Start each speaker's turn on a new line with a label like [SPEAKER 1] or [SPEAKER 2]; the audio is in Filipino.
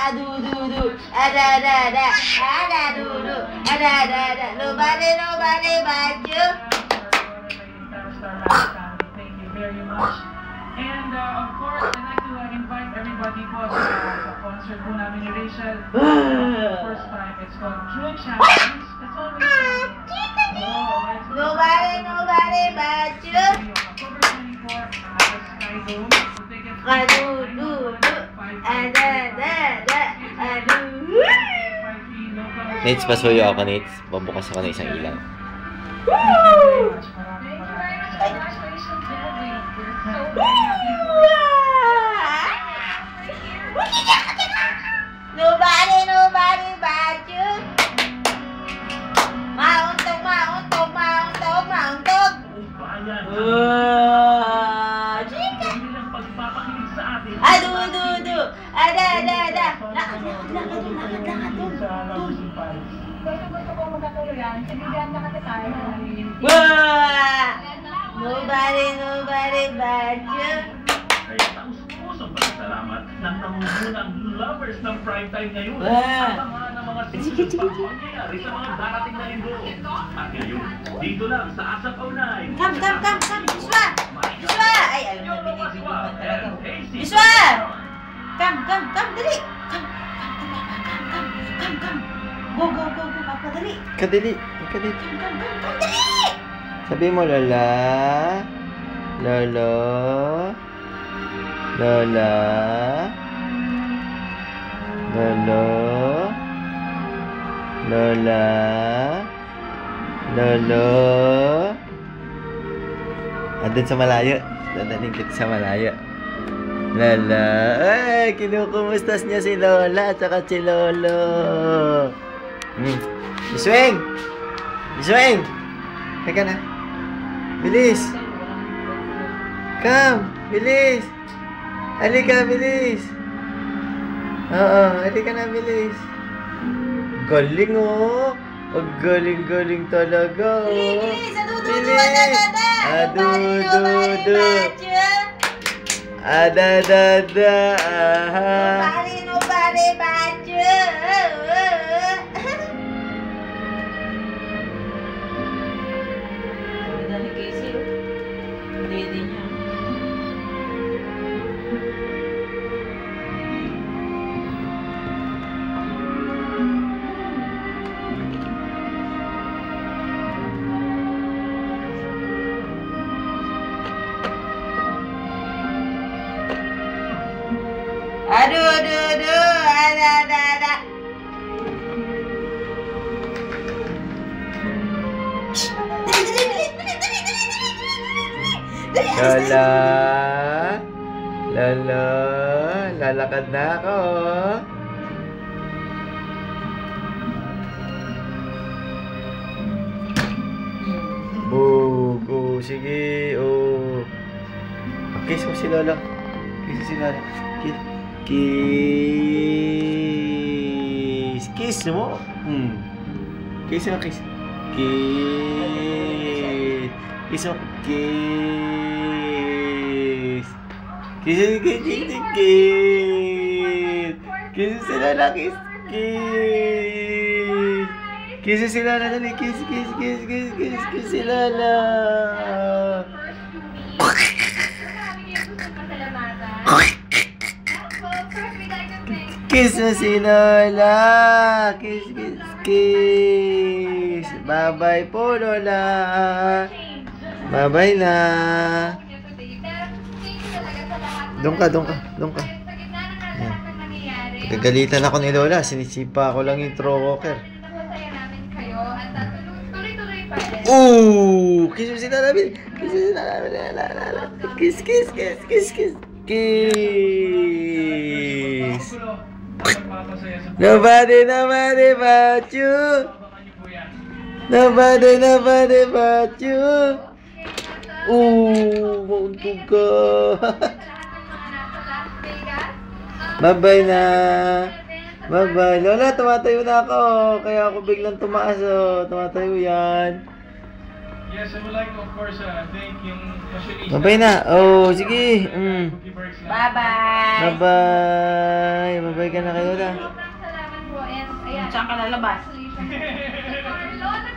[SPEAKER 1] Adududu, ada, adadudu, ada. Nobody but you.
[SPEAKER 2] Thank you very much. And of course, I'd like to invite everybody po sa concert po namin ni Rachel. First time, it's called True Challenge. It's always
[SPEAKER 1] Nobody but you.
[SPEAKER 2] October 24 at the Sky Dome.
[SPEAKER 1] Adududu, ada.
[SPEAKER 3] Nates, pasuyo ako, Nates. Babukas ako na isang ilaw.
[SPEAKER 1] Woo! Nobody but you. Mauntog. Chika. Adududu, ada. Lakad.
[SPEAKER 4] Gusto ko magkatuluyan. Sabihan na kasi tayo.
[SPEAKER 1] Nobody but you.
[SPEAKER 5] Kaya taus-pusong pasalamat ng nangungunang lovers ng primetime ngayon.
[SPEAKER 1] Wow.
[SPEAKER 5] Samahan ng mga sinusunod pang mangyayari sa mga darating na linggo. At ngayon, dito lang sa Asap Online.
[SPEAKER 1] Come. Biswa. Ay, alam mo, binibigyan mo talaga. Biswa! Come, dali. Come. Go, papa, dali.
[SPEAKER 3] Kadali.
[SPEAKER 1] Come, dali.
[SPEAKER 3] Sabi mo, Lola. Andun sa malayo. Dadaling kita sa malayo. Lola. Ay, kinukumustas niya si Lola at saka si Lolo. Bisweng! Teka na. Bilis! Come! Bilis! Halika, bilis! Oo, halika na, bilis. Galing, oh! Ang galing talaga, oh!
[SPEAKER 1] Bilis!
[SPEAKER 3] Adududu! Adadada! Aha!
[SPEAKER 1] Nobody but you. Dali kasi, hindi niya. Adududu, ada.
[SPEAKER 3] Lola, lalakad na ako. Bugo, sige, oh. Kiss mo si Lola. Kiss mo. Kiss mo. Kiss sila na, kiss. Kiss sila na, dali. Kiss sila na. Kiss mo si Lola. Kiss. Bye-bye po, Lola. Bye-bye na. Doon ka. Pagkagalitan ako ni Lola, sinisipa ko lang yung throw walker.
[SPEAKER 4] Masaya namin kayo at tuloy-tuloy pa rin.
[SPEAKER 3] Ooh! Kiss mo si Lola. Kiss. Nobody but you. Mauntog ka. Bye-bye na. Bye-bye. Lola, tumatayo na ako. Kaya ako biglang tumaas, oh. Tumatayo yan.
[SPEAKER 2] Yes, I would like to, of course, thank yung fashionista.
[SPEAKER 3] Babay na. Oh, sige.
[SPEAKER 2] Cookie Bergs lang.
[SPEAKER 1] Bye-bye.
[SPEAKER 3] Bye-bye. Bye-bye ka na kayo na.
[SPEAKER 4] Sobrang salamat po. And ayan.
[SPEAKER 1] Saan ka lalabas?
[SPEAKER 4] Congratulations.